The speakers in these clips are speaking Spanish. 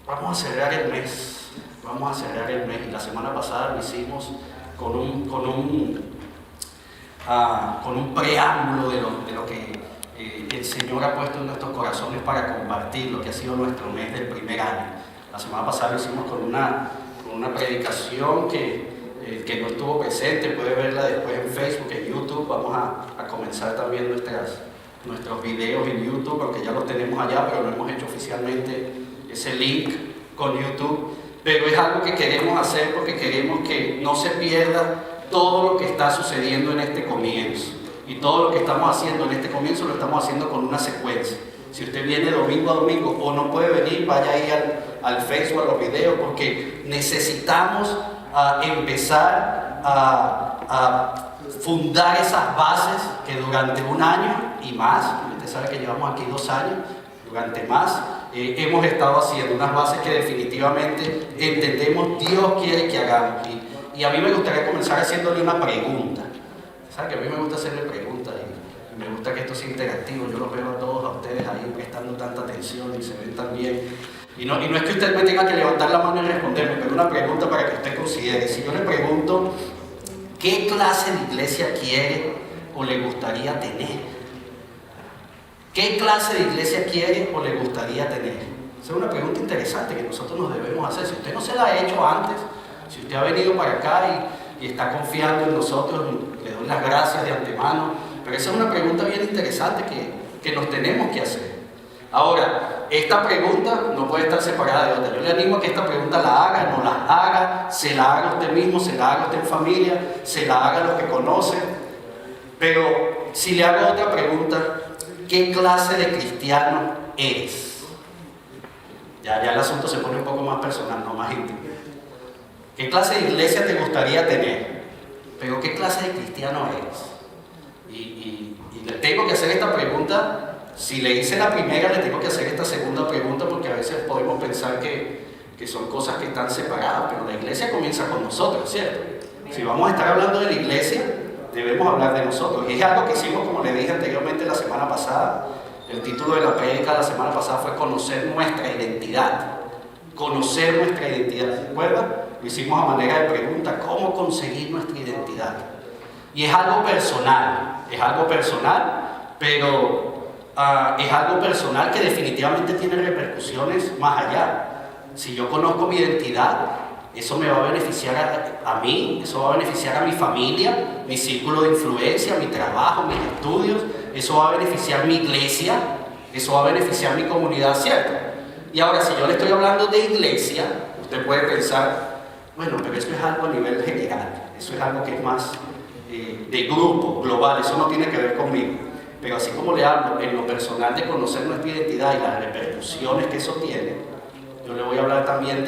vamos a cerrar el mes, y la semana pasada lo hicimos con un preámbulo de lo que el Señor ha puesto en nuestros corazones para compartir lo que ha sido nuestro mes del primer año. La semana pasada lo hicimos con una predicación que no estuvo presente, puede verla después en Facebook, en YouTube. Vamos a comenzar también nuestros videos en YouTube, aunque ya los tenemos allá, pero no hemos hecho oficialmente ese link con YouTube. Pero es algo que queremos hacer porque queremos que no se pierda todo lo que está sucediendo en este comienzo. Y todo lo que estamos haciendo en este comienzo lo estamos haciendo con una secuencia. Si usted viene domingo a domingo o no puede venir, vaya ahí al Facebook, a los videos, porque necesitamos empezar a fundar esas bases que durante un año y más, usted sabe que llevamos aquí 2 años, durante más, hemos estado haciendo unas bases que definitivamente entendemos Dios quiere que hagamos. Y a mí me gustaría comenzar haciéndole una pregunta. ¿Sabe que a mí me gusta hacerle preguntas y me gusta que esto sea interactivo? Yo los veo a todos a ustedes ahí prestando tanta atención y se ven tan bien. Y no es que usted me tenga que levantar la mano y responderme, pero una pregunta para que usted considere. Si yo le pregunto, ¿qué clase de iglesia quiere o le gustaría tener? ¿Qué clase de iglesia quiere o le gustaría tener? Esa es una pregunta interesante que nosotros nos debemos hacer. Si usted no se la ha hecho antes, si usted ha venido para acá y está confiando en nosotros, le doy las gracias de antemano, pero esa es una pregunta bien interesante que nos tenemos que hacer. Ahora, esta pregunta no puede estar separada de otra. Yo le animo a que esta pregunta la haga, no la haga, se la haga usted mismo, se la haga usted en familia, se la haga a los que conocen. Pero si le hago otra pregunta, ¿qué clase de cristiano eres? Ya el asunto se pone un poco más personal, no más íntimo. ¿Qué clase de iglesia te gustaría tener? Pero ¿qué clase de cristiano eres? Y le tengo que hacer esta pregunta. Si le hice la primera, le tengo que hacer esta segunda pregunta, porque a veces podemos pensar que son cosas que están separadas, pero la iglesia comienza con nosotros, ¿cierto? Si vamos a estar hablando de la iglesia, debemos hablar de nosotros. Y es algo que hicimos, como le dije anteriormente la semana pasada. El título de la prédica la semana pasada fue Conocer nuestra identidad. Conocer nuestra identidad, ¿se acuerdan? Lo hicimos a manera de pregunta, ¿cómo conseguir nuestra identidad? Y es algo personal, pero es algo personal que definitivamente tiene repercusiones más allá. Si yo conozco mi identidad, eso me va a beneficiar a mí, eso va a beneficiar a mi familia, mi círculo de influencia, mi trabajo, mis estudios, eso va a beneficiar mi iglesia, eso va a beneficiar mi comunidad, ¿cierto? Y ahora, si yo le estoy hablando de iglesia, usted puede pensar, bueno, pero eso es algo a nivel general, eso es algo que es más de grupo, global, eso no tiene que ver conmigo. Pero así como le hablo en lo personal de conocer nuestra identidad y las repercusiones que eso tiene, yo le voy a hablar también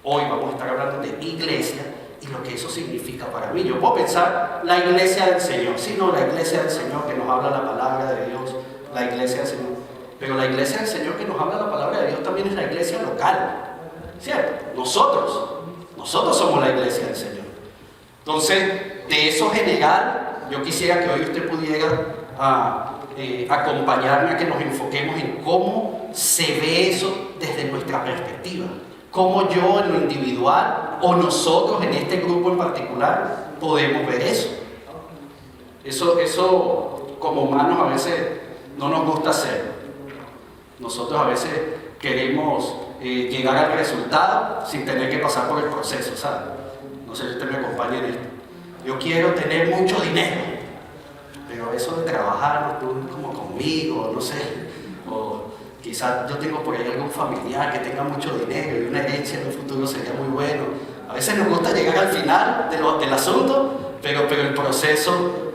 hoy vamos a estar hablando de iglesia y lo que eso significa para mí. Yo puedo pensar la iglesia del Señor, sino la iglesia del Señor que nos habla la palabra de Dios, la iglesia del Señor. Pero la iglesia del Señor que nos habla la palabra de Dios también es la iglesia local, ¿cierto? Nosotros somos la iglesia del Señor. Entonces, de eso general, yo quisiera que hoy usted pudiera acompañarme a que nos enfoquemos en cómo se ve eso desde nuestra perspectiva. Cómo yo en lo individual o nosotros en este grupo en particular podemos ver eso. Eso como humanos a veces no nos gusta hacer. Nosotros a veces queremos llegar al resultado sin tener que pasar por el proceso, ¿sabe? No sé si usted me acompaña en esto. Yo quiero tener mucho dinero, pero eso de trabajar no estuvo como conmigo, no sé, o quizás yo tengo por ahí algún familiar que tenga mucho dinero y una herencia en un futuro sería muy bueno. A veces nos gusta llegar al final del asunto, pero el proceso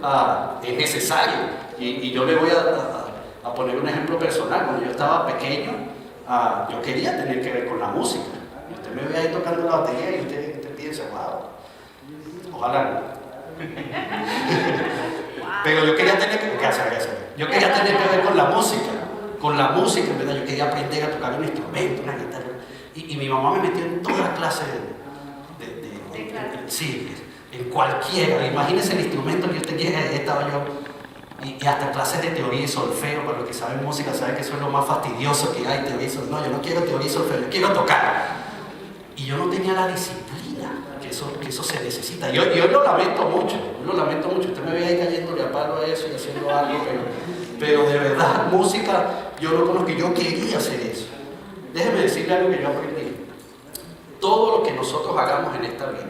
es necesario. Y yo le voy a poner un ejemplo personal. Cuando yo estaba pequeño, yo quería tener que ver con la música. Y usted me ve ahí tocando la batería y usted piensa, wow, ojalá no. Pero yo quería tener que ver con la música, en verdad. Yo quería aprender a tocar un instrumento, una guitarra. Y mi mamá me metió en toda clase sí, en cualquiera. Imagínese el instrumento que usted quiera. Estaba yo y hasta clases de teoría y solfeo. Para los que saben música saben que eso es lo más fastidioso que hay, teoría y solfeo. No, yo no quiero teoría y solfeo, yo quiero tocar. Y yo no tenía la disciplina que eso se necesita. Yo lo lamento mucho, Usted me ve ahí cayéndole a palo a eso y haciendo algo, pero de verdad, música, yo lo conozco, yo quería hacer eso. Déjeme decirle algo que yo aprendí. Todo lo que nosotros hagamos en esta vida,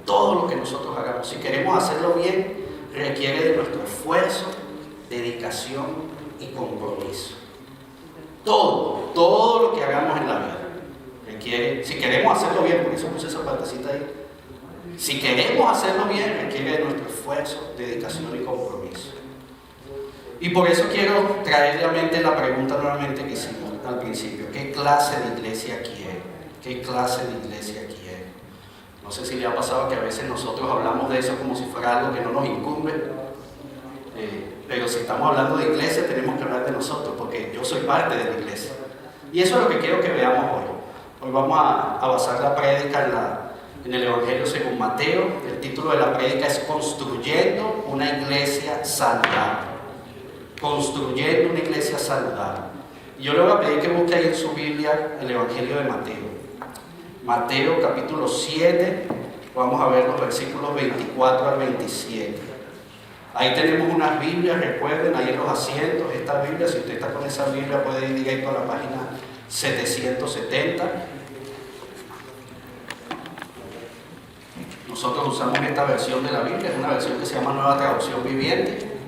todo lo que nosotros hagamos, si queremos hacerlo bien, requiere de nuestro esfuerzo, dedicación y compromiso. Todo lo que hagamos en la vida requiere, si queremos hacerlo bien, por eso puse esa partecita ahí, si queremos hacerlo bien, requiere de nuestro esfuerzo, dedicación y compromiso. Y por eso quiero traerle a mente la pregunta nuevamente que hicimos al principio: ¿qué clase de iglesia quiere? ¿Qué clase de iglesia quiere? No sé si le ha pasado que a veces nosotros hablamos de eso como si fuera algo que no nos incumbe, pero si estamos hablando de iglesia tenemos que hablar de nosotros, porque yo soy parte de la iglesia. Y eso es lo que quiero que veamos hoy. Hoy vamos a basar la prédica en el Evangelio según Mateo. El título de la prédica es Construyendo una iglesia saludable. Construyendo una iglesia saludable. Y yo le voy a pedir que busque ahí en su Biblia el Evangelio de Mateo. Mateo capítulo 7, vamos a ver los versículos 24 al 27. Ahí tenemos unas Biblias, recuerden, ahí en los asientos, esta Biblia, si usted está con esa Biblia puede ir directo a la página 770. Nosotros usamos esta versión de la Biblia, es una versión que se llama Nueva Traducción Viviente,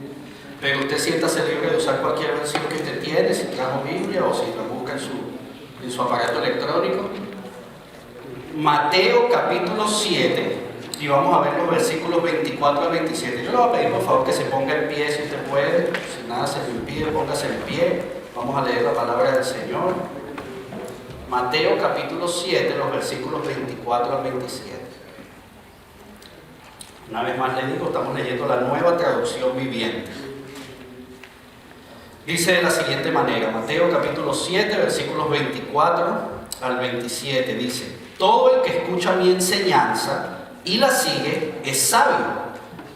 pero usted siéntase libre de usar cualquier versión que usted tiene, si trajo Biblia o si la busca en su aparato electrónico. Mateo capítulo 7, y vamos a ver los versículos 24 al 27. Yo le voy a pedir por favor que se ponga en pie si usted puede, si nada se le impide, póngase en pie. Vamos a leer la palabra del Señor. Mateo capítulo 7, los versículos 24 al 27. Una vez más le digo, estamos leyendo la Nueva Traducción Viviente. Dice de la siguiente manera, Mateo capítulo 7, versículos 24 al 27, dice: todo el que escucha mi enseñanza y la sigue es sabio,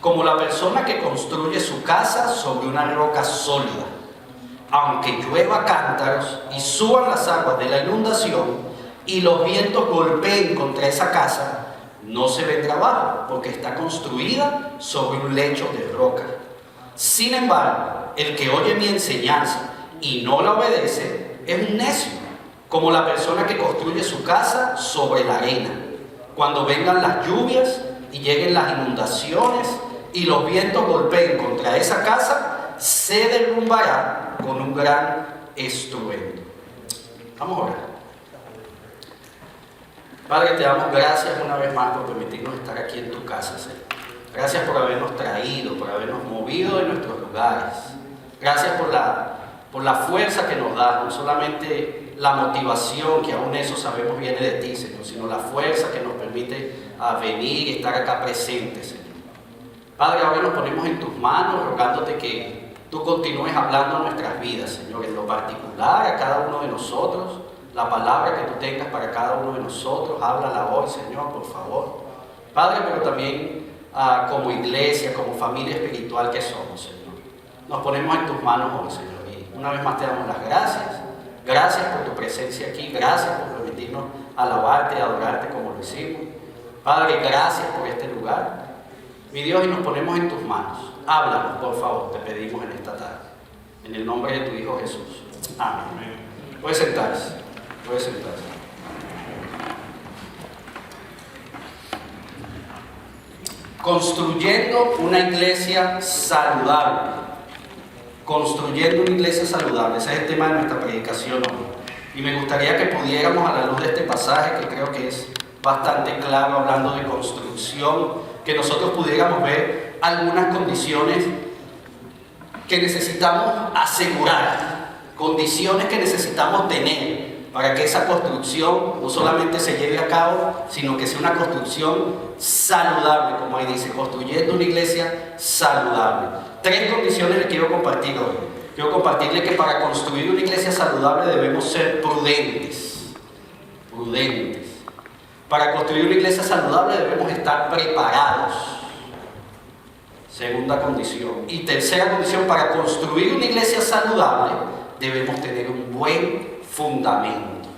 como la persona que construye su casa sobre una roca sólida. Aunque llueva cántaros y suban las aguas de la inundación y los vientos golpeen contra esa casa, no se vendrá abajo, porque está construida sobre un lecho de roca. Sin embargo, el que oye mi enseñanza y no la obedece es un necio, como la persona que construye su casa sobre la arena. Cuando vengan las lluvias y lleguen las inundaciones y los vientos golpeen contra esa casa, se derrumbará con un gran estruendo. Vamos a orar. Padre, te damos gracias una vez más por permitirnos estar aquí en tu casa, Señor. Gracias por habernos traído, por habernos movido de nuestros lugares. Gracias por la fuerza que nos das, no solamente la motivación, que aún eso sabemos viene de ti, Señor, sino la fuerza que nos permite venir y estar acá presentes, Señor. Padre, ahora nos ponemos en tus manos, rogándote que tú continúes hablando a nuestras vidas, Señor, en lo particular a cada uno de nosotros. La palabra que tú tengas para cada uno de nosotros, háblala hoy, Señor, por favor. Padre, pero también como iglesia, como familia espiritual que somos, Señor. Nos ponemos en tus manos hoy, Señor. Y una vez más te damos las gracias. Gracias por tu presencia aquí. Gracias por permitirnos alabarte y adorarte como lo hicimos. Padre, gracias por este lugar. Mi Dios, y nos ponemos en tus manos. Háblanos, por favor, te pedimos en esta tarde. En el nombre de tu Hijo Jesús. Amén. Puede sentarse. Puede sentarse. Construyendo una iglesia saludable. Construyendo una iglesia saludable. Ese es el tema de nuestra predicación hoy. Y me gustaría que pudiéramos, a la luz de este pasaje, que creo que es bastante claro hablando de construcción, que nosotros pudiéramos ver algunas condiciones que necesitamos asegurar, condiciones que necesitamos tener para que esa construcción no solamente se lleve a cabo, sino que sea una construcción saludable, como ahí dice, construyendo una iglesia saludable. 3 condiciones les quiero compartir hoy. Quiero compartirles que para construir una iglesia saludable debemos ser prudentes. Prudentes. Para construir una iglesia saludable debemos estar preparados. Segunda condición. Y tercera condición, para construir una iglesia saludable debemos tener un buen fundamento.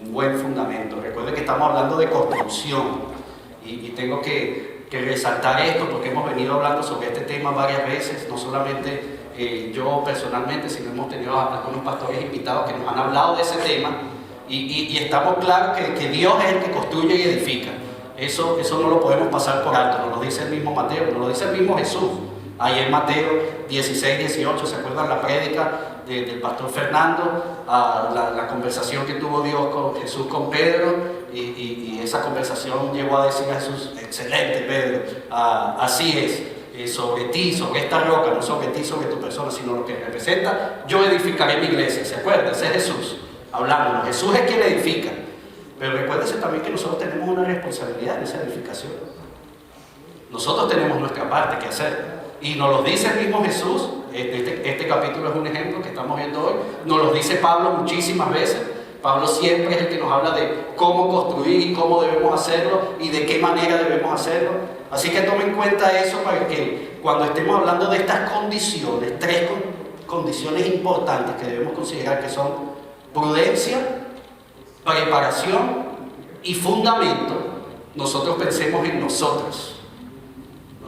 Un buen fundamento. Recuerden que estamos hablando de construcción. Y tengo que resaltar esto porque hemos venido hablando sobre este tema varias veces, no solamente yo personalmente, sino hemos tenido a algunos pastores invitados que nos han hablado de ese tema y estamos claros que Dios es el que construye y edifica. Eso no lo podemos pasar por alto, nos lo dice el mismo Mateo, nos lo dice el mismo Jesús. Ahí en Mateo 16, 18, ¿se acuerdan la prédica del pastor Fernando? La conversación que tuvo Jesús con Pedro, y esa conversación llegó a decir a Jesús: excelente Pedro, así es, sobre ti, sobre esta roca, no sobre ti, sobre tu persona, sino lo que representa, yo edificaré mi iglesia. ¿Se acuerdan? Ese es Jesús hablándonos. Jesús es quien edifica. Pero recuérdense también que nosotros tenemos una responsabilidad en esa edificación. Nosotros tenemos nuestra parte que hacer. Y nos lo dice el mismo Jesús. Este capítulo es un ejemplo que estamos viendo hoy. Nos lo dice Pablo muchísimas veces. Pablo siempre es el que nos habla de cómo construir y cómo debemos hacerlo y de qué manera debemos hacerlo. Así que tomen en cuenta eso para que cuando estemos hablando de estas condiciones, tres condiciones importantes que debemos considerar, que son prudencia, preparación y fundamento, nosotros pensemos en nosotros.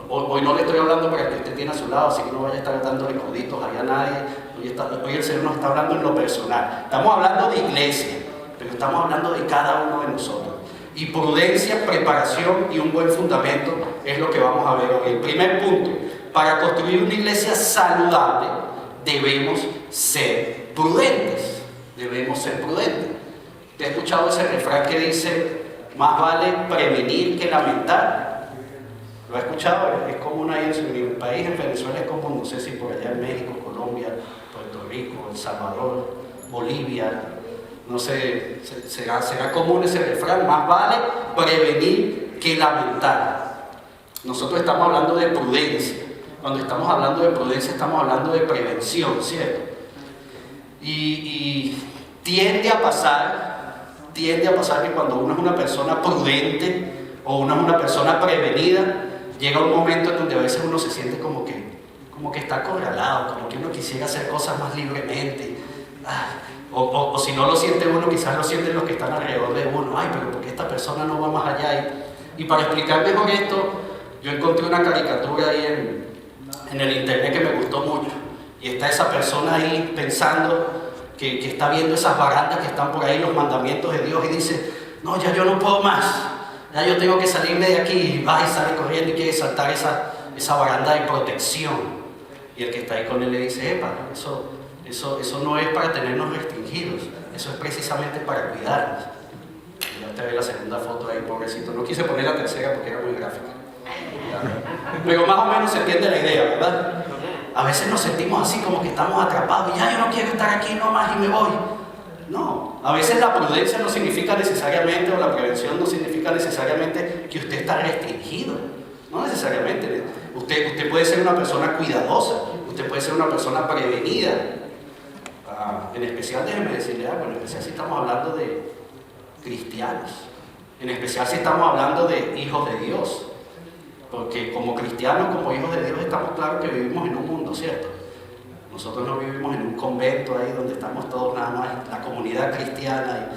Hoy no le estoy hablando para que usted tiene a su lado, así que no vaya a estar dándole coditos ahí a nadie. Hoy el Señor nos está hablando en lo personal. Estamos hablando de iglesia, pero estamos hablando de cada uno de nosotros. Y prudencia, preparación y un buen fundamento es lo que vamos a ver hoy. El primer punto: para construir una iglesia saludable debemos ser prudentes. Debemos ser prudentes. ¿Te has escuchado ese refrán que dice: más vale prevenir que lamentar? ¿Lo has escuchado? Es común ahí en mi país, en Venezuela es común, no sé si por allá en México, Colombia, Puerto Rico, El Salvador, Bolivia, no sé, será común ese refrán: más vale prevenir que lamentar. Nosotros estamos hablando de prudencia. Cuando estamos hablando de prudencia estamos hablando de prevención, ¿cierto? Y tiende a pasar que cuando uno es una persona prudente o uno es una persona prevenida, llega un momento en donde a veces uno se siente como que está acorralado, como que uno quisiera hacer cosas más libremente. O si no lo siente uno, quizás lo sienten los que están alrededor de uno. Ay, pero ¿por qué esta persona no va más allá? Y para explicar mejor esto, yo encontré una caricatura ahí en el internet que me gustó mucho. Y está esa persona ahí pensando que está viendo esas barandas que están por ahí, los mandamientos de Dios, y dice: no, ya yo no puedo más. Ya yo tengo que salirme de aquí, y va y sale corriendo y quiere saltar esa baranda de protección. Y el que está ahí con él le dice: epa, eso no es para tenernos restringidos, eso es precisamente para cuidarnos. Y ya te ve la segunda foto ahí, pobrecito. No quise poner la tercera porque era muy gráfica. Pero más o menos se entiende la idea, ¿verdad? A veces nos sentimos así como que estamos atrapados y ya yo no quiero estar aquí nomás y me voy. No, a veces la prudencia no significa necesariamente, o la prevención no significa necesariamente que usted está restringido. No necesariamente. Usted puede ser una persona cuidadosa, usted puede ser una persona prevenida. En especial, déjenme decirle algo, en especial si estamos hablando de cristianos, en especial si estamos hablando de hijos de Dios. Porque como cristianos, como hijos de Dios, estamos claros que vivimos en un mundo, ¿cierto? Nosotros no vivimos en un convento ahí donde estamos todos nada más, la comunidad cristiana,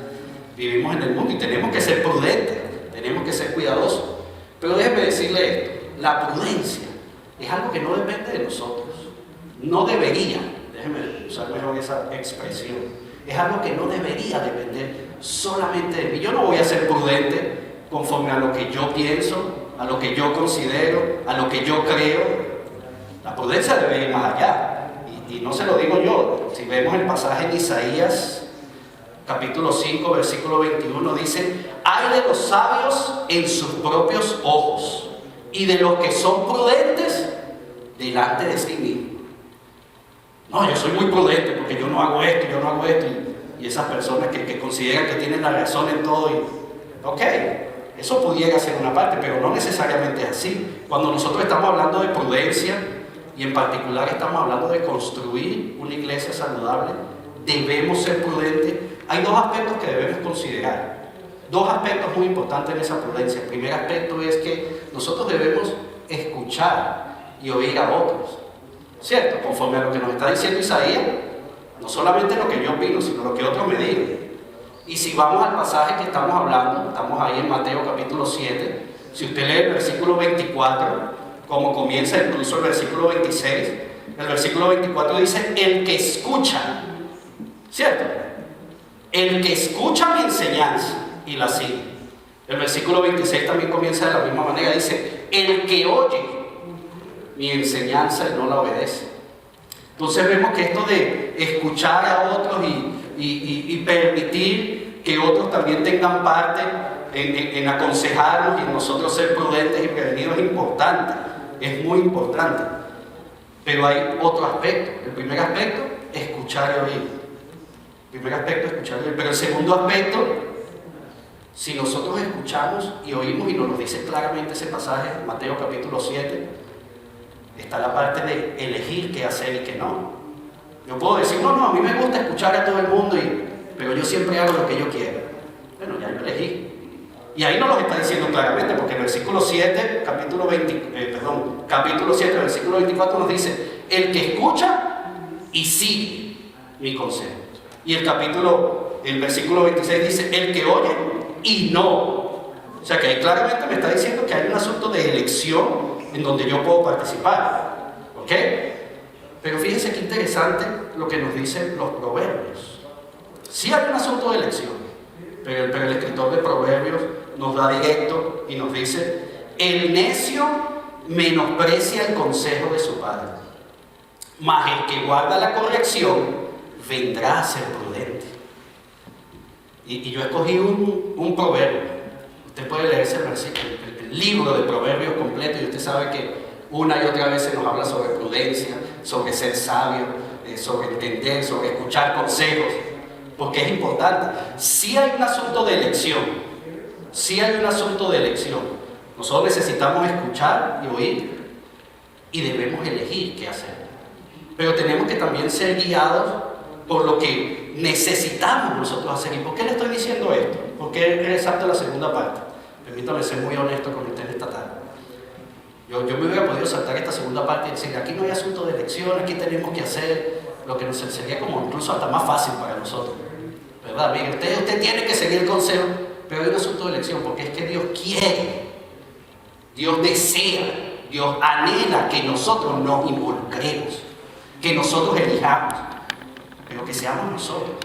y vivimos en el mundo y tenemos que ser prudentes, tenemos que ser cuidadosos. Pero déjeme decirle esto: la prudencia es algo que no depende de nosotros, no debería, déjeme usar mejor esa expresión, es algo que no debería depender solamente de mí. Yo no voy a ser prudente conforme a lo que yo pienso, a lo que yo considero, a lo que yo creo. La prudencia debe ir más allá. Y no se lo digo yo. Si vemos el pasaje en Isaías, capítulo 5, versículo 21, dice: hay de los sabios en sus propios ojos, y de los que son prudentes delante de sí mismo. No, yo soy muy prudente porque yo no hago esto, yo no hago esto. Y esas personas que consideran que tienen la razón en todo, ok, eso pudiera ser una parte, pero no necesariamente es así. Cuando nosotros estamos hablando de prudencia, y en particular estamos hablando de construir una iglesia saludable, debemos ser prudentes. Hay dos aspectos que debemos considerar, dos aspectos muy importantes en esa prudencia. El primer aspecto es que nosotros debemos escuchar y oír a otros. ¿Cierto? Conforme a lo que nos está diciendo Isaías, no solamente lo que yo opino, sino lo que otros me digan. Y si vamos al pasaje que estamos hablando, estamos ahí en Mateo capítulo 7, si usted lee el versículo 24, como comienza incluso el versículo 26, el versículo 24 dice, el que escucha, ¿cierto? El que escucha mi enseñanza y la sigue. El versículo 26 también comienza de la misma manera, dice, el que oye mi enseñanza y no la obedece. Entonces vemos que esto de escuchar a otros y permitir que otros también tengan parte en aconsejarnos y en nosotros ser prudentes y prevenidos es importante, es muy importante. Pero hay otro aspecto. El primer aspecto, escuchar y oír. El primer aspecto, escuchar y oír. Pero el segundo aspecto, si nosotros escuchamos y oímos, y nos lo dice claramente ese pasaje, Mateo capítulo 7, está la parte de elegir qué hacer y qué no. Yo puedo decir, no, a mí me gusta escuchar a todo el mundo, pero yo siempre hago lo que yo quiero. Bueno, ya yo elegí. Y ahí no lo está diciendo claramente, porque el versículo 7, capítulo 7, versículo 24 nos dice, el que escucha y sigue mi consejo. Y el versículo 26 dice, el que oye y no. O sea que ahí claramente me está diciendo que hay un asunto de elección en donde yo puedo participar, ¿ok? Pero fíjense qué interesante lo que nos dicen los proverbios. Sí hay un asunto de elección, pero el escritor de proverbios nos da directo y nos dice, el necio menosprecia el consejo de su padre, mas el que guarda la corrección vendrá a ser prudente. Y yo escogí un proverbio. Usted puede leerse el libro de proverbios completo y usted sabe que una y otra vez se nos habla sobre prudencia, sobre ser sabio, sobre entender, sobre escuchar consejos, porque es importante. Sí hay un asunto de elección, sí hay un asunto de elección. Nosotros necesitamos escuchar y oír y debemos elegir qué hacer. Pero tenemos que también ser guiados por lo que necesitamos nosotros hacer. ¿Y por qué le estoy diciendo esto? ¿Por qué resalto la segunda parte? Permítame ser muy honesto con usted esta tarde. Yo me hubiera podido saltar esta segunda parte y decir, aquí no hay asunto de elección, aquí tenemos que hacer lo que nos sería como incluso hasta más fácil para nosotros. ¿Verdad? Mire, usted tiene que seguir el consejo, pero hay un asunto de elección, porque es que Dios quiere, Dios desea, Dios anhela que nosotros nos involucremos, que nosotros elijamos, pero que seamos nosotros.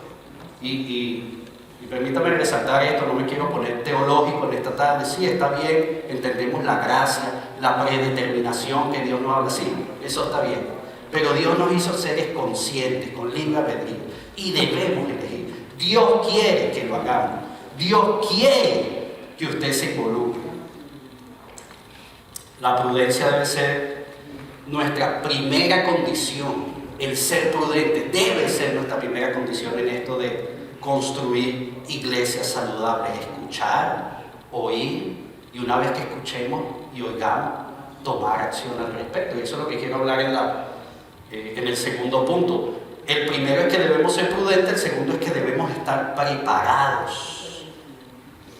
Y permítame resaltar esto, no me quiero poner teológico en esta tarde. Sí, está bien, entendemos la gracia, la predeterminación que Dios nos habla, sí, eso está bien. Pero Dios nos hizo seres conscientes, con libre albedrío, y debemos elegir. Dios quiere que lo hagamos. Dios quiere que usted se involucre. La prudencia debe ser nuestra primera condición. El ser prudente debe ser nuestra primera condición en esto de construir iglesias saludables, escuchar, oír, y una vez que escuchemos y oigamos, tomar acción al respecto. Y eso es lo que quiero hablar en el segundo punto. El primero es que debemos ser prudentes, el segundo es que debemos estar preparados.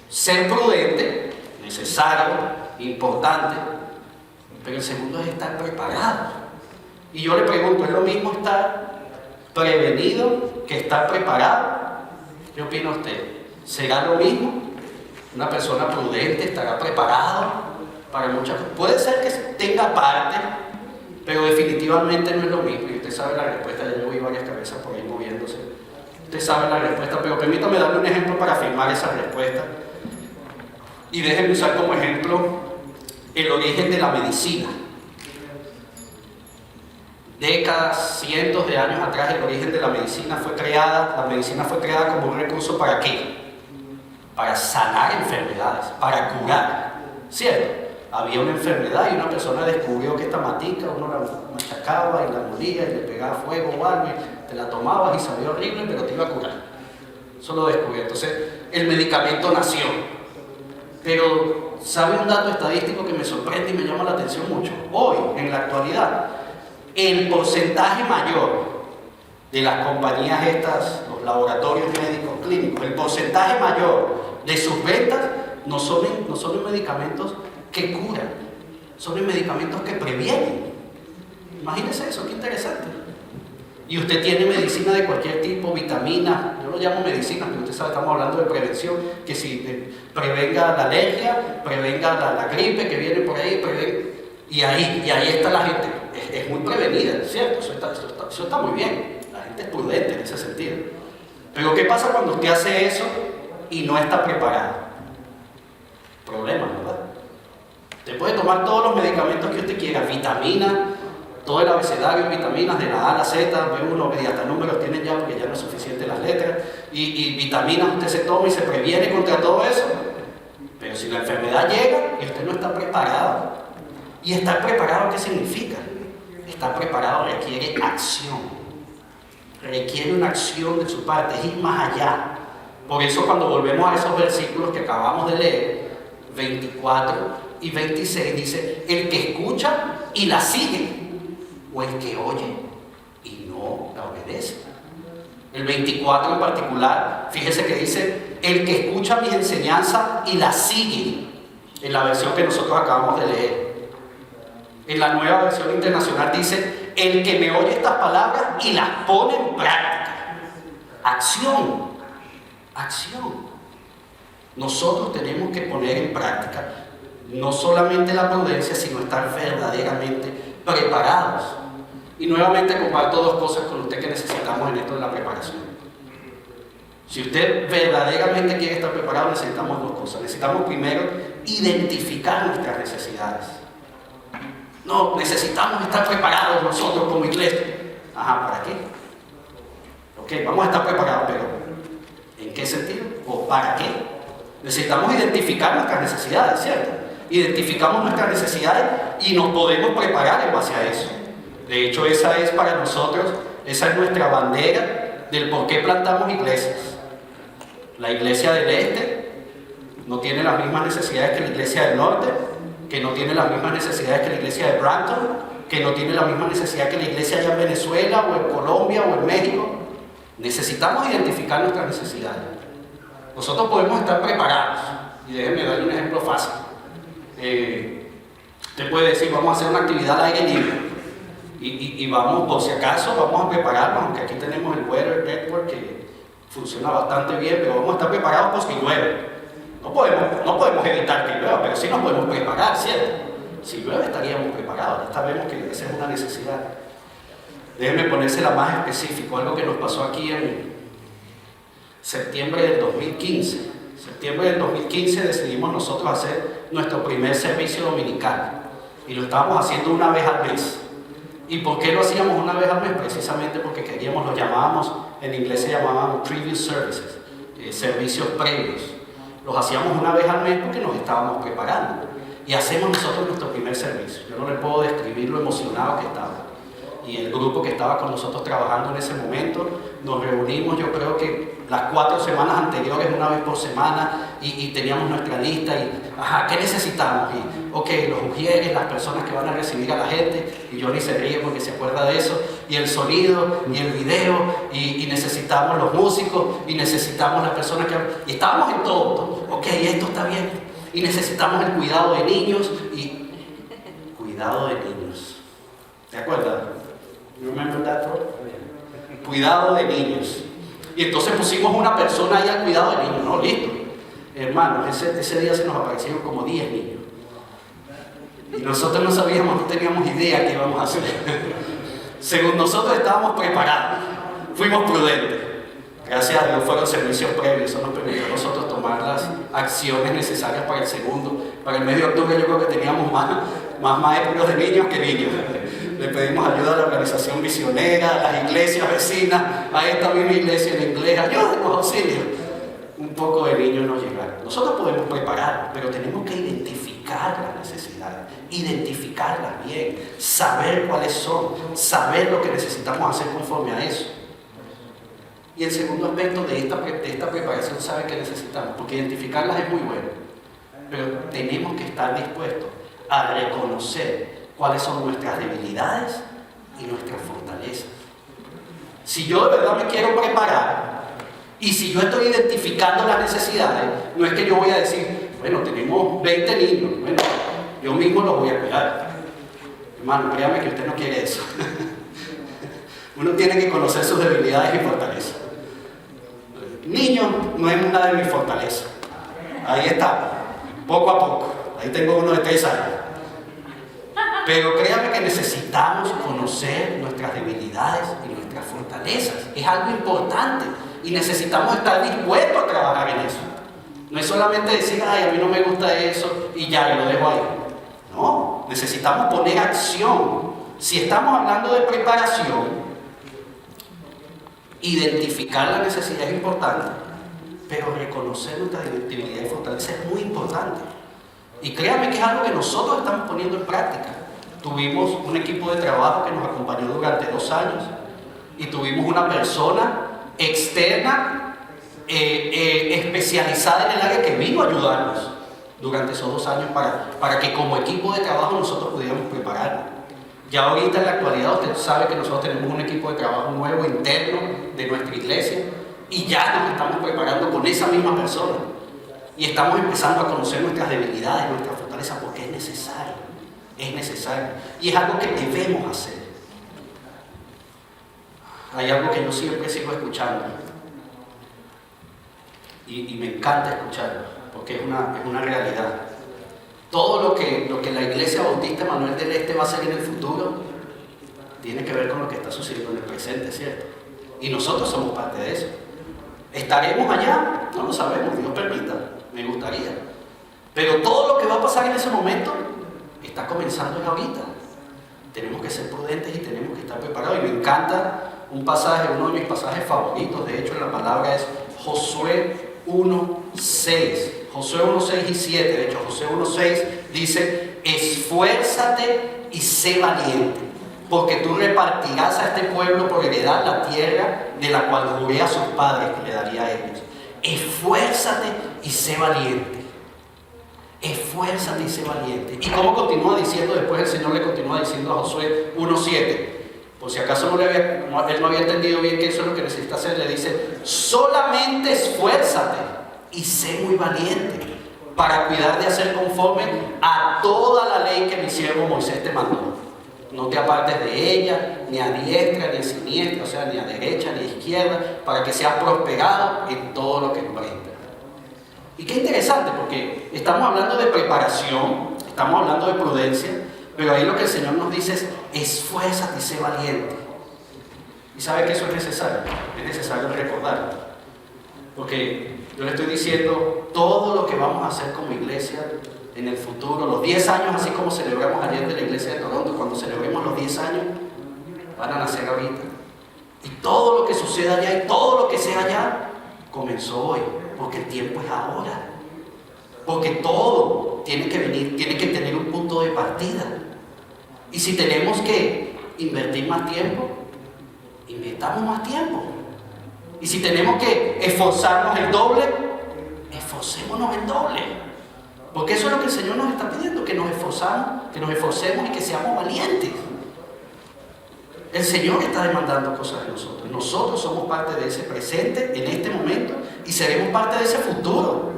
Ser prudente, necesario, importante, pero el segundo es estar preparado. Y yo le pregunto, ¿es lo mismo estar prevenido que estar preparado? ¿Qué opina usted? ¿Será lo mismo? ¿Una persona prudente estará preparada para muchas cosas? Puede ser que tenga parte, pero definitivamente no es lo mismo. Y usted sabe la respuesta, ya yo vi varias cabezas por ahí moviéndose. Usted sabe la respuesta, pero permítame darle un ejemplo para afirmar esa respuesta. Y déjenme usar como ejemplo el origen de la medicina. Décadas, cientos de años atrás, el origen de la medicina fue creada. La medicina fue creada como un recurso ¿para qué? Para sanar enfermedades, para curar, ¿cierto? Había una enfermedad y una persona descubrió que esta matica uno la machacaba y la molía y le pegaba fuego o algo, y te la tomabas y sabía horrible, pero te iba a curar. Eso lo descubrió. Entonces, el medicamento nació. Pero, ¿sabe un dato estadístico que me sorprende y me llama la atención mucho? Hoy, en la actualidad, el porcentaje mayor de las compañías estas, los laboratorios médicos clínicos, el porcentaje mayor de sus ventas no son en medicamentos que curan, son en medicamentos que previenen. Imagínese eso, qué interesante. Y usted tiene medicina de cualquier tipo, vitaminas, yo lo llamo medicina, pero usted sabe, estamos hablando de prevención, que si prevenga la alergia, prevenga la gripe que viene por ahí, y ahí está la gente, es muy prevenida, ¿cierto? Eso está muy bien, la gente es prudente en ese sentido. Pero ¿qué pasa cuando usted hace eso y no está preparado? Problemas, ¿verdad? Usted puede tomar todos los medicamentos que usted quiera, vitaminas, todo el abecedario, vitaminas de la A a la Z, B1, y hasta números tienen ya porque ya no es suficiente las letras, y vitaminas usted se toma y se previene contra todo eso, pero si la enfermedad llega y usted no está preparado, y estar preparado, ¿qué significa? Estar preparado requiere acción, requiere una acción de su parte, es ir más allá. Por eso cuando volvemos a esos versículos que acabamos de leer, 24 y 26, dice, el que escucha y la sigue, o el que oye y no la obedece. El 24 en particular, fíjese que dice, el que escucha mis enseñanzas y las sigue, en la versión que nosotros acabamos de leer. En la Nueva Versión Internacional dice, el que me oye estas palabras y las pone en práctica. Acción, acción. Nosotros tenemos que poner en práctica no solamente la prudencia, sino estar verdaderamente preparados. Y nuevamente comparto dos cosas con usted que necesitamos en esto de la preparación. Si usted verdaderamente quiere estar preparado, necesitamos dos cosas. Necesitamos primero identificar nuestras necesidades. No, necesitamos estar preparados nosotros como iglesia. Ajá, ¿para qué? Ok, vamos a estar preparados, pero ¿en qué sentido? ¿O para qué? Necesitamos identificar nuestras necesidades, ¿cierto? Identificamos nuestras necesidades y nos podemos preparar en base a eso. De hecho, esa es para nosotros, esa es nuestra bandera del por qué plantamos iglesias. La iglesia del este no tiene las mismas necesidades que la iglesia del norte, que no tiene las mismas necesidades que la iglesia de Brampton, que no tiene la misma necesidad que la iglesia allá en Venezuela o en Colombia o en México. Necesitamos identificar nuestras necesidades. Nosotros podemos estar preparados, y déjenme darle un ejemplo fácil. Usted puede decir, vamos a hacer una actividad al aire libre. Y vamos, por si acaso, vamos a prepararnos, aunque aquí tenemos el Weather Network que funciona bastante bien, pero vamos a estar preparados por si llueve. No podemos evitar que llueva, pero sí nos podemos preparar, ¿cierto? Si llueve estaríamos preparados, ya sabemos que esa es una necesidad. Déjenme ponérsela más específico, algo que nos pasó aquí en septiembre del 2015. Septiembre del 2015 decidimos nosotros hacer nuestro primer servicio dominical y lo estábamos haciendo una vez al mes. ¿Y por qué lo hacíamos una vez al mes? Precisamente porque queríamos, lo llamábamos, en inglés se llamaban previous services, servicios previos. Los hacíamos una vez al mes porque nos estábamos preparando. Y hacemos nosotros nuestro primer servicio. Yo no les puedo describir lo emocionado que estaba. Y el grupo que estaba con nosotros trabajando en ese momento, nos reunimos, yo creo que las 4 semanas anteriores, una vez por semana, y teníamos nuestra lista, y, ajá, ¿qué necesitamos? Y, ok, los ujieres, las personas que van a recibir a la gente, y Johnny se ríe porque se acuerda de eso, y el sonido, y el video, y necesitamos los músicos, y necesitamos las personas que... Y estábamos en todo, ok, esto está bien, y necesitamos el cuidado de niños, y... Cuidado de niños, ¿te acuerdas? You remember that word? Cuidado de niños. Y entonces pusimos una persona ahí al cuidado de niños. No, listo. Hermanos, ese día se nos aparecieron como 10 niños. Y nosotros no sabíamos, no teníamos idea qué íbamos a hacer. Según nosotros estábamos preparados. Fuimos prudentes. Gracias a Dios fueron servicios previos. Eso nos permitió a nosotros tomar las acciones necesarias para el segundo. Para el mes de octubre yo creo que teníamos más maestros de niños que niños. Le pedimos ayuda a la organización misionera, a las iglesias vecinas, a esta misma iglesia en inglés, ayúdenos, auxilio. Un poco de niños nos llegaron. Nosotros podemos preparar, pero tenemos que identificar las necesidades, identificarlas bien, saber cuáles son, saber lo que necesitamos hacer conforme a eso. Y el segundo aspecto de esta preparación, ¿sabe qué necesitamos? Porque identificarlas es muy bueno, pero tenemos que estar dispuestos a reconocer cuáles son nuestras debilidades y nuestras fortalezas. Si yo de verdad me quiero preparar y si yo estoy identificando las necesidades, no es que yo voy a decir, bueno, tenemos 20 niños, bueno, yo mismo los voy a cuidar. Hermano, créame que usted no quiere eso. Uno tiene que conocer sus debilidades y fortalezas. Niño no es una de mis fortalezas. Ahí está, poco a poco. Ahí tengo uno de 3 años. Pero créame que necesitamos conocer nuestras debilidades y nuestras fortalezas. Es algo importante y necesitamos estar dispuestos a trabajar en eso. No es solamente decir, ay, a mí no me gusta eso y ya, y lo dejo ahí. No, necesitamos poner acción. Si estamos hablando de preparación, identificar la necesidad es importante, pero reconocer nuestra debilidad y fortaleza es muy importante. Y créame que es algo que nosotros estamos poniendo en práctica. Tuvimos un equipo de trabajo que nos acompañó durante 2 años y tuvimos una persona externa especializada en el área que vino a ayudarnos durante esos 2 años para que como equipo de trabajo nosotros pudiéramos prepararnos. Ya ahorita en la actualidad usted sabe que nosotros tenemos un equipo de trabajo nuevo interno de nuestra iglesia y ya nos estamos preparando con esa misma persona y estamos empezando a conocer nuestras debilidades, nuestras fortalezas, porque es necesario y es algo que debemos hacer. Hay algo que yo siempre sigo escuchando y me encanta escucharlo porque es una realidad. Todo lo que la Iglesia Bautista Manuel del Este va a hacer en el futuro tiene que ver con lo que está sucediendo en el presente, ¿cierto? Y nosotros somos parte de eso. ¿Estaremos allá? No lo sabemos, Dios permita, me gustaría. Pero todo lo que va a pasar en ese momento está comenzando ahorita. Tenemos que ser prudentes y tenemos que estar preparados. Y me encanta un pasaje, uno de mis pasajes favoritos, de hecho en la palabra es Josué 1:6. Josué 1:6 y 7, de hecho Josué 1:6 dice: esfuérzate y sé valiente, porque tú repartirás a este pueblo por heredad la tierra de la cual juré a sus padres que le daría a ellos. Esfuérzate y sé valiente. Esfuérzate y sé valiente. ¿Y cómo continúa diciendo después? El Señor le continúa diciendo a Josué 1:7. Por si acaso él no había entendido bien que eso es lo que necesita hacer, le dice: solamente esfuérzate y sé muy valiente para cuidar de hacer conforme a toda la ley que mi siervo Moisés te mandó. No te apartes de ella, ni a diestra ni a siniestra, o sea, ni a derecha ni a izquierda, para que seas prosperado en todo lo que emprendas. Y qué interesante, porque estamos hablando de preparación, estamos hablando de prudencia, pero ahí lo que el Señor nos dice es: esfuérzate y sé valiente. ¿Y sabe que eso es necesario? Es necesario recordarlo. Porque yo le estoy diciendo, todo lo que vamos a hacer como iglesia en el futuro, los 10 años, así como celebramos ayer de la iglesia de Toronto, cuando celebremos los 10 años, van a nacer ahorita. Y todo lo que suceda allá y todo lo que sea allá, comenzó hoy, porque el tiempo es ahora. Porque todo tiene que venir, tiene que tener un punto de partida. Y si tenemos que invertir más tiempo, invirtamos más tiempo. Y si tenemos que esforzarnos el doble, esforcémonos el doble. Porque eso es lo que el Señor nos está pidiendo, que nos esforcemos y que seamos valientes. El Señor está demandando cosas de nosotros. Nosotros somos parte de ese presente en este momento y seremos parte de ese futuro.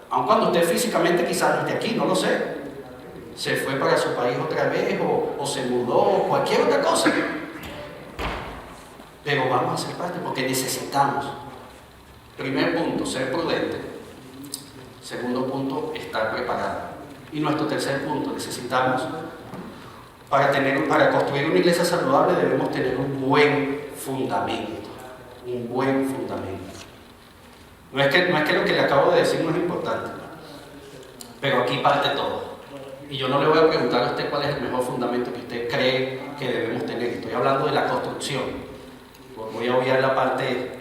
Aun cuando usted físicamente quizás no esté aquí, no lo sé. Se fue para su país otra vez o se mudó o cualquier otra cosa. Pero vamos a ser parte porque necesitamos. Primer punto, ser prudente. Segundo punto, estar preparado. Y nuestro tercer punto, necesitamos, para construir una iglesia saludable debemos tener un buen fundamento. Un buen fundamento. No es que lo que le acabo de decir no es importante, pero aquí parte todo. Y yo no le voy a preguntar a usted cuál es el mejor fundamento que usted cree que debemos tener. Estoy hablando de la construcción. Voy a obviar la parte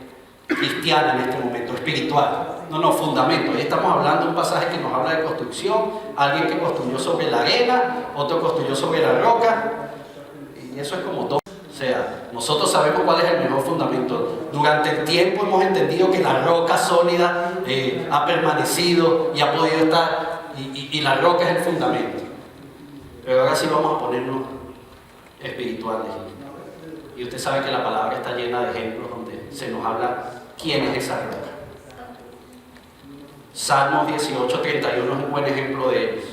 cristiana en este momento, espiritual. No, fundamento. Ahí estamos hablando de un pasaje que nos habla de construcción. Alguien que construyó sobre la arena, otro construyó sobre la roca. Y eso es como todo. O sea, nosotros sabemos cuál es el mejor fundamento. Durante el tiempo hemos entendido que la roca sólida ha permanecido y ha podido estar, y la roca es el fundamento. Pero ahora sí vamos a ponernos espirituales. Y usted sabe que la palabra está llena de ejemplos donde se nos habla quién es esa roca. Salmos 18:31 es un buen ejemplo de ellos.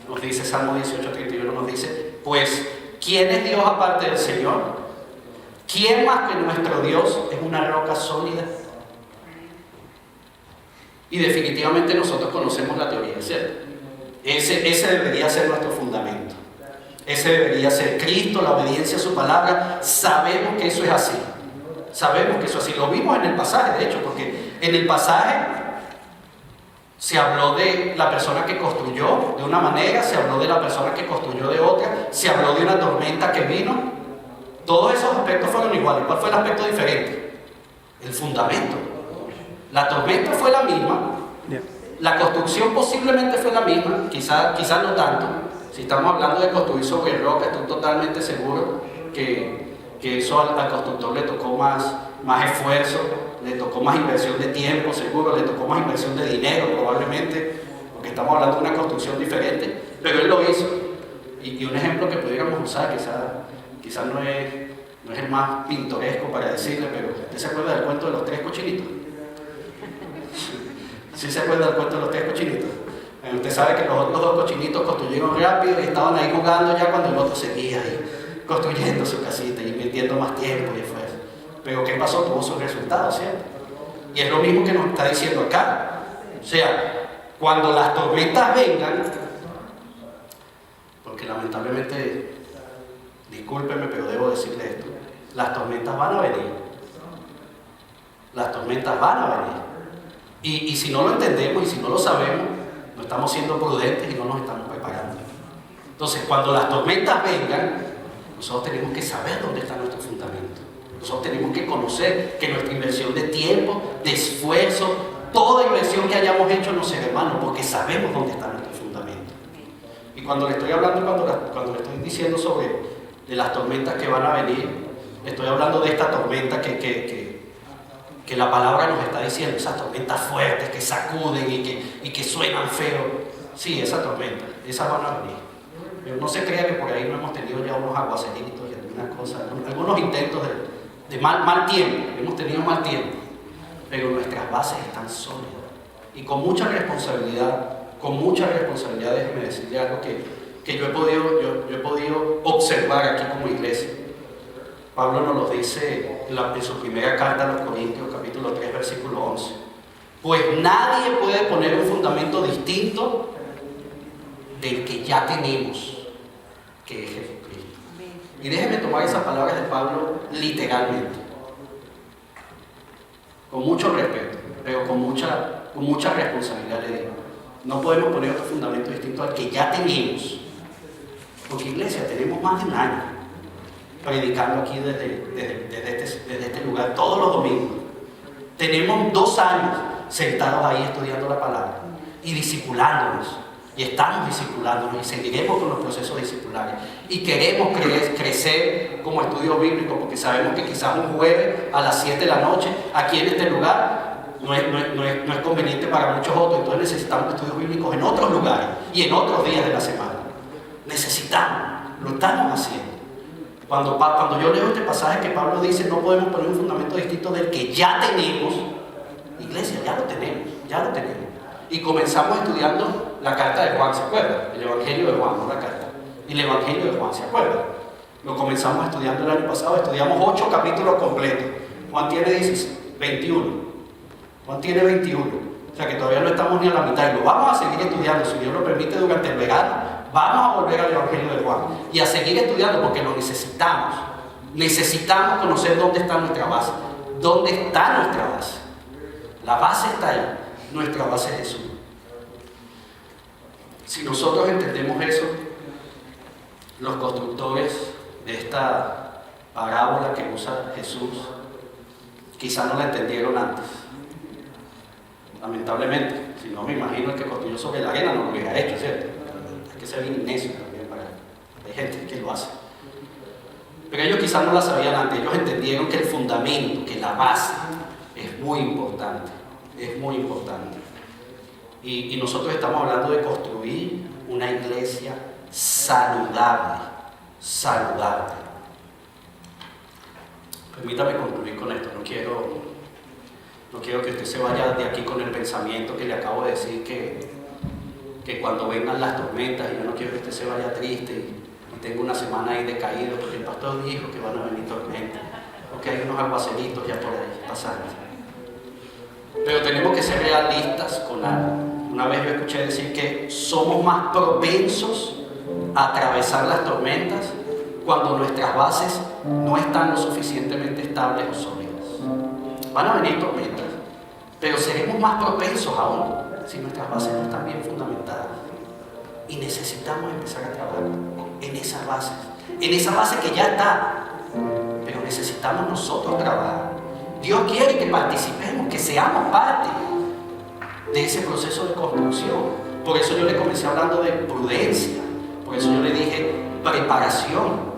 Nos dice Salmos 18:31, nos dice: Pues, ¿quién es Dios aparte del Señor? ¿Quién más que nuestro Dios es una roca sólida? Y definitivamente nosotros conocemos la teoría, ¿cierto? Ese debería ser nuestro fundamento. Ese debería ser Cristo, la obediencia a su palabra. Sabemos que eso es así. Sabemos que eso es así. Lo vimos en el pasaje, de hecho, porque en el pasaje se habló de la persona que construyó de una manera, se habló de la persona que construyó de otra, se habló de una tormenta que vino. Todos esos aspectos fueron iguales. ¿Cuál fue el aspecto diferente? El fundamento. La tormenta fue la misma, la construcción posiblemente fue la misma, quizás no tanto. Si estamos hablando de construir sobre roca, estoy totalmente seguro que eso al constructor le tocó más esfuerzo, le tocó más inversión de tiempo, seguro, le tocó más inversión de dinero probablemente, porque estamos hablando de una construcción diferente, pero él lo hizo. Y un ejemplo que pudiéramos usar, quizás no es el más pintoresco para decirle, pero ¿usted se acuerda del cuento de los tres cochinitos? ¿Sí se acuerda del cuento de los tres cochinitos? Usted sabe que los otros dos cochinitos construyeron rápido y estaban ahí jugando ya cuando el otro seguía ahí construyendo su casita y invirtiendo más tiempo y esfuerzo. Pero ¿qué pasó? Tuvo sus resultados, ¿cierto? Y es lo mismo que nos está diciendo acá. O sea, cuando las tormentas vengan, porque lamentablemente, discúlpeme, pero debo decirle esto, las tormentas van a venir. Las tormentas van a venir. Y si no lo entendemos y si no lo sabemos, no estamos siendo prudentes y no nos estamos preparando. Entonces, cuando las tormentas vengan, nosotros tenemos que saber dónde está nuestro fundamento. Nosotros tenemos que conocer que nuestra inversión de tiempo, de esfuerzo, toda inversión que hayamos hecho en los seres humanos, porque sabemos dónde está nuestro fundamento. Y cuando le estoy hablando, cuando le estoy diciendo sobre de las tormentas que van a venir, estoy hablando de esta tormenta que la palabra nos está diciendo, esas tormentas fuertes que sacuden y que suenan feo. Sí, esa tormenta, esas van a venir. Pero no se crea que por ahí no hemos tenido ya unos aguaceritos y algunas cosas, algunos intentos de mal tiempo, hemos tenido mal tiempo, pero nuestras bases están sólidas. Y con mucha responsabilidad, déjeme decirle algo que yo he podido observar aquí como iglesia. Pablo nos lo dice en su primera carta a los Corintios, capítulo 3, versículo 11. Pues nadie puede poner un fundamento distinto del que ya tenemos, que es Jesucristo. Y déjenme tomar esas palabras de Pablo literalmente, con mucho respeto, pero con mucha responsabilidad le digo. No podemos poner otro fundamento distinto al que ya tenemos, porque iglesia, tenemos más de un año predicando aquí desde este lugar todos los domingos. Tenemos 2 años sentados ahí estudiando la palabra y discipulándonos, y estamos discipulándonos y seguiremos con los procesos discipulares y queremos crecer como estudio bíblico, porque sabemos que quizás un jueves a las 7 de la noche aquí en este lugar no es conveniente para muchos otros, entonces necesitamos estudios bíblicos en otros lugares y en otros días de la semana. Lo estamos haciendo. Cuando yo leo este pasaje que Pablo dice no podemos poner un fundamento distinto del que ya tenemos, iglesia, ya lo tenemos. Y comenzamos estudiando la carta de Juan, ¿se acuerdan? El Evangelio de Juan, no la carta. Y el Evangelio de Juan, ¿se acuerdan? Lo comenzamos estudiando el año pasado, estudiamos 8 capítulos completos. Juan tiene 21. Juan tiene 21. O sea que todavía no estamos ni a la mitad. Y lo vamos a seguir estudiando, si Dios lo permite, durante el verano. Vamos a volver al Evangelio de Juan y a seguir estudiando porque lo necesitamos. Necesitamos conocer dónde está nuestra base. ¿Dónde está nuestra base? La base está ahí. Nuestra base es Jesús. Si nosotros entendemos eso, los constructores de esta parábola que usa Jesús quizás no la entendieron antes. Lamentablemente, si no, me imagino el que construyó sobre la arena no lo hubiera hecho, ¿cierto? Hay que ser bien necio también hay gente que lo hace. Pero ellos quizás no la sabían antes, ellos entendieron que el fundamento, que la base es muy importante, Y nosotros estamos hablando de construir una iglesia saludable. Permítame concluir con esto, no quiero que usted se vaya de aquí con el pensamiento que le acabo de decir que cuando vengan las tormentas, y yo no quiero que usted se vaya triste y tengo una semana ahí decaído porque el pastor dijo que van a venir tormentas, porque hay unos aguaceritos ya por ahí pasando. Pero tenemos que ser realistas con algo. Una vez yo escuché decir que somos más propensos a atravesar las tormentas cuando nuestras bases no están lo suficientemente estables o sólidas. Van a venir tormentas, pero seremos más propensos aún si nuestras bases no están bien fundamentadas. Y necesitamos empezar a trabajar en esa base que ya está, pero necesitamos nosotros trabajar. Dios quiere que participemos, que seamos parte de ese proceso de construcción. Por eso yo le comencé hablando de prudencia, por eso yo le dije preparación.